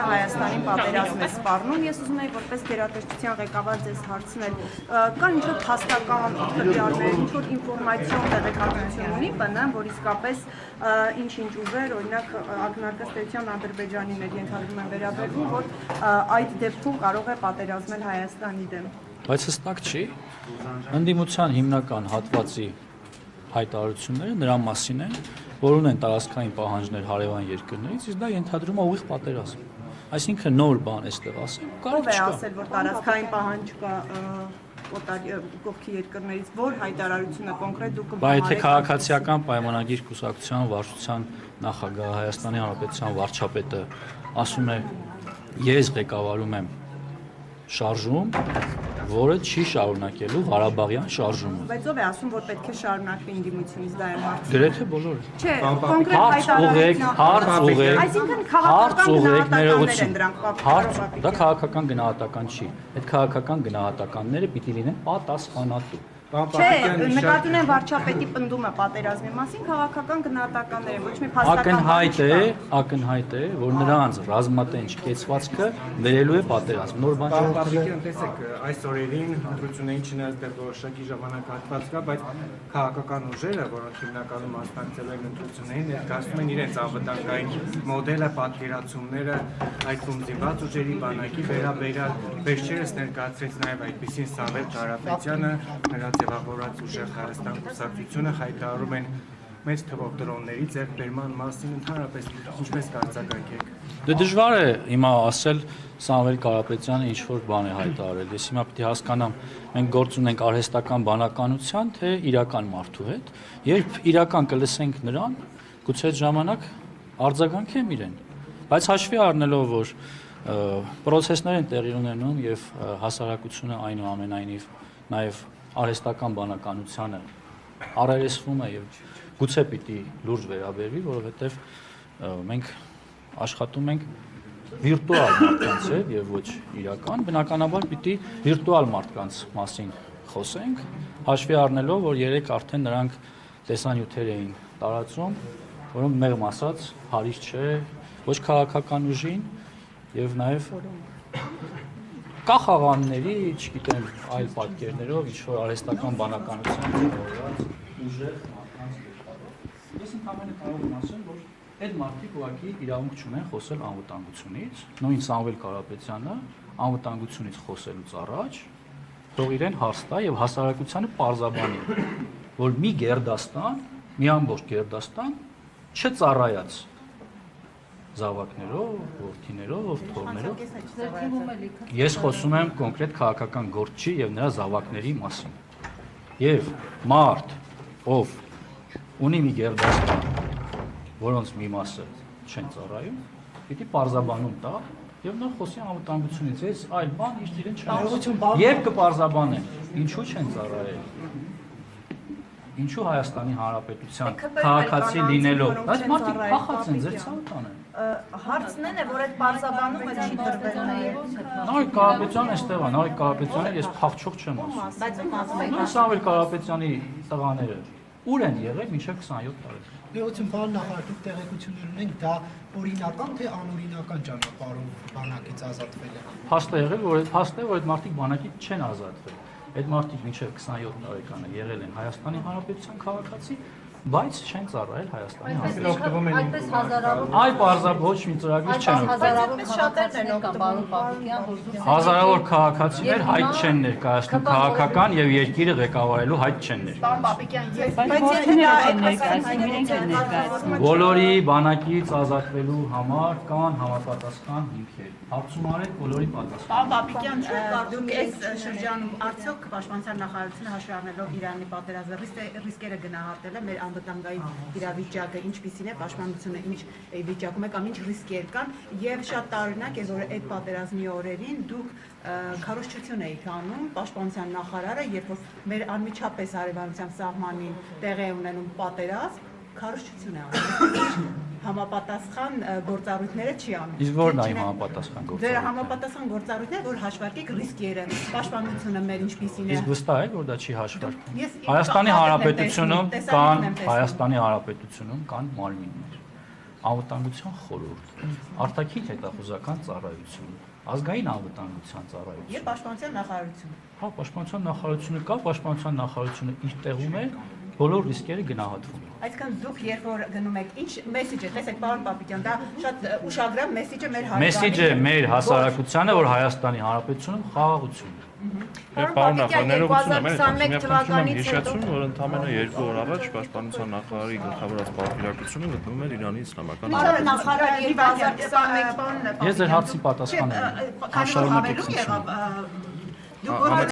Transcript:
Հայաստանը Հայաստանին պատերազմ է սպառնում։ Ես ուզում եի որպես գերատեսչության ղեկավար ձեզ հարցնել, կան ինչ-որ փաստական քրեաներ, ինչ-որ ինֆորմացիոն տեղեկատվություն ունի ՊՆ-ն, որ իսկապես ինչ-ինչ ուժեր, օրինակ ակնարկստեյության Ադրբեջանին ենթադրում են վերաբերվում, որ այդ դեպքում կարող է պատերազմել Հայաստանի դեմ։ Բայց հստակ չի, ընդդիմության հիմնական հատվածի հայտարարությունները նրա մասին են, որ ունեն տարածքային պահանջներ հարևան երկրներից, իսկ դա ենթադրում է ուղիղ պատերազմ։ Այսինքն նոր բան էստեղ ասել, կարող է ասել, որ տարածքային պահանջ կա կողքի երկրներից, որ հայտարարությունը կոնկրետ դուք կհամարեք։ Բայց եթե քաղաքացիական պայմանագիր կուսակցության վարչության նախագահ Հայաստանի Հանրապետության վարչապետը ասում է, ես ղեկավարում եմ շարժում, որը չի շարունակելու Ղարաբաղյան շարժումը։ Բայց ով է ասում, որ պետք է շարունակվի ընդդիմությունից դա եմ հարցը։ Գրեթե բոլորը։ Չէ, կոնկրետ հայտարարություն։ Այսինքն քաղաքական գնահատականներ են դրանք պատկերացնում։ Դա քաղաքական գնահատական չի։ Այդ քաղաքական գնահատականները պիտի լինեն պատասխանատու։ Չէ, նկատի ունեմ վարչապետի պնդումը պատերազմի մասին, քաղաքական գնահատականներ են, ոչ մի փաստական ակնհայտ է, որ նրանց ռազմատենչ կեցվածքը վերելու է պատերազմ։ Նոր բան չէ։ Տեսեք, այս օրերին ընտրություններին չնայած դեռ որոշակի ժամանակահատված կա, բայց քաղաքական ուժերը, որոնք հիմնականում մասնակցել են ընտրություններին, ներկայացնում են իրենց անվտանգային մոդելը, պատկերացումները այդ զինված ուժերի բանակի վերաբերյալ։ Վերջերս ներկայացրեց նաև այդպիսին Սամվել Կարապետյանը, նրա ձևավորած ուժեղ Հայաստան կուսակցությունը հայտարարում են մեծ թվով դրոնների ձեռքբերման մասին, ընդհանրապես ինչպես կարծակայեք։ Դե դժվար է հիմա ասել Սամվել Կարապետյանը ինչ որ բան է հայտարարել։ Ես հիմա պիտի հասկանամ, մենք գործ ունենք արհեստական բանականության, թե իրական մարդու հետ, երբ իրական կլսենք նրան, գուցե այդ ժամանակ արձագանքեմ իրեն։ Բայց հաշվի առնելով, որ պրոցեսներ են տեղի ունենում եւ հասարակությունը այնուամենայնիվ նաեւ արհեստական բանականությանը առերեսվում է եւ գուցե պիտի լուրջ վերաբերվի, որովհետեւ մենք աշխատում ենք վիրտուալ մարդկանց հետ եւ ոչ իրական, բնականաբար պիտի վիրտուալ մարդկանց մասին խոսենք, հաշվի առնելով, որ երեք արդեն նրանք տեսանյութեր էին տարածում, որոնք մեղմ ասած հարիշ չէ ոչ քաղաքական ուժին եւ նաեւ կա խաղանների, չգիտեմ, այլ պատկերներով, ինչ-որ արհեստական բանականության ձևավորված ուժեղ մարդկանց երկարով։ Ես ընդհանրապես կարող եմ ասել, որ այդ մարդիկ ուղղակի իրավունք չունեն խոսել անվտանգությունից, նույն Սամվել Կարապետյանը անվտանգությունից խոսելուց առաջ թող իրեն հարց տա եւ հասարակությանը պարզաբանի, որ մի գերդաստան, մի ամբողջ գերդաստան չծառայած զավակներով, որդիներով, թոռներով։ Ես խոսում եմ կոնկրետ քաղաքական գործչի եւ նրա զավակների մասին։ Եվ մարդ, ով ունի մի գերդաստան, որոնց մի մասը չեն ծառայում, պիտի պարզաբանում տա եւ նա խոսի անվտանգությունից։ Ես այլ բան իշտ իրեն չեմ։ Երբ կպարզաբանեն, ինչու չեն ծառայել։ Ինչու Հայաստանի Հանրապետության քաղաքացի լինելով, բայց մարդիկ փախած են, ձեր ցավը տանեն։ Հարցն է, որ այդ պարզաբանումը չի տրվել նաև։ Նարեկ Կարապետյանը այստեղ է, Նարեկ Կարապետյանը ես փախչող չեմ ասում։ Բայց ում ասում եք։ Սամվել Կարապետյանի տղաները ուր են եղել մինչև 27 տարի։ Գյուղություն բան նախարարի տեղեկություններ ունենք, դա օրինական թե անօրինական ճանապարհով բանակից ազատվել է։ Փաստ է եղել, որ այդ մարդիկ բանակից չեն ազատվել։ Այդ մարդիկ մինչև 27 տարեկանը եղել են Հայաստանի Հանրապետության քաղաքացի, բայց չեն ծառայել Հայաստանի Հանրապետության։ Այդպես հազարավոր Այ պարզապես ոչ մի ծրագիր չեն օգտվում։ Հազարավոր քաղաքացիներ հայտ չեն ներկայացնում քաղաքական եւ երկիրը ղեկավարելու հայտ չեն ներկայացնում։ Բոլորի բանակից ազատվելու համար կան համապատասխան հիմքեր։ Հարցում արեք բոլորի պատասխանը։ Պապիկյան, դուք այս շրջանում արդյոք Պաշտպանության նախարարությունը հաշվի առնելով Իրանի պատերազմի ռիսկերը գնահատել է մեր անվտանգային իրավիճակը ինչպիսին է, պաշտպանությունը ինչ վիճակում է կամ ինչ ռիսկեր կան եւ շատ տարօրինակ է, որ այդ պատերազմի օրերին դուք քարոզչություն եք անում պաշտպանության նախարարը, երբ որ մեր անմիջապես հարևանությամբ սահմանին տեղի է ունենում պատերազմ, քարոզչություն է անում։ Համապատասխան գործառույթները չի անում։ Իսկ որն է համապատասխան գործառույթը։ Դե համապատասխան գործառույթները, որ հաշվարկեք ռիսկերը, պաշտպանությունը մեր ինչպիսին է։ Իսկ վստահ եք, որ դա չի հաշվարկվում։ Հայաստանի Հանրապետությունում կան մարմիններ, անվտանգության խորհուրդ, արտաքին հետախուզական ծառայություն, ազգային անվտանգության ծառայություն։ Եվ պաշտպանության նախարարություն։ Հա, պաշտպանության նախարարությունը կա, պաշտպանության նախարարությունը իր տեղում է, բոլոր ռիսկերը գնահատվում։ Այսինքն դուք երբ որ գնում եք, ինչ մեսեջ է, տեսեք, պարոն Պապիկյան, դա շատ ուշագրավ մեսեջ է մեր Մեսեջը մեր հասարակությանը, որ Հայաստանի Հանրապետությունում խաղաղություն է։ Պարոն նախարար, ներողություն եմ, 2021 թվականից հիշեցում, որ ընդամենը 2 օր առաջ Պաշտպանության նախարարի գլխավորած պատվիրակությունը գտնվում էր Իրանի Իսլամական Պարոն նախարար 2021 Ես ձեր հարցի պատասխան եմ։ Քանի որ հավելում եղավ, դուք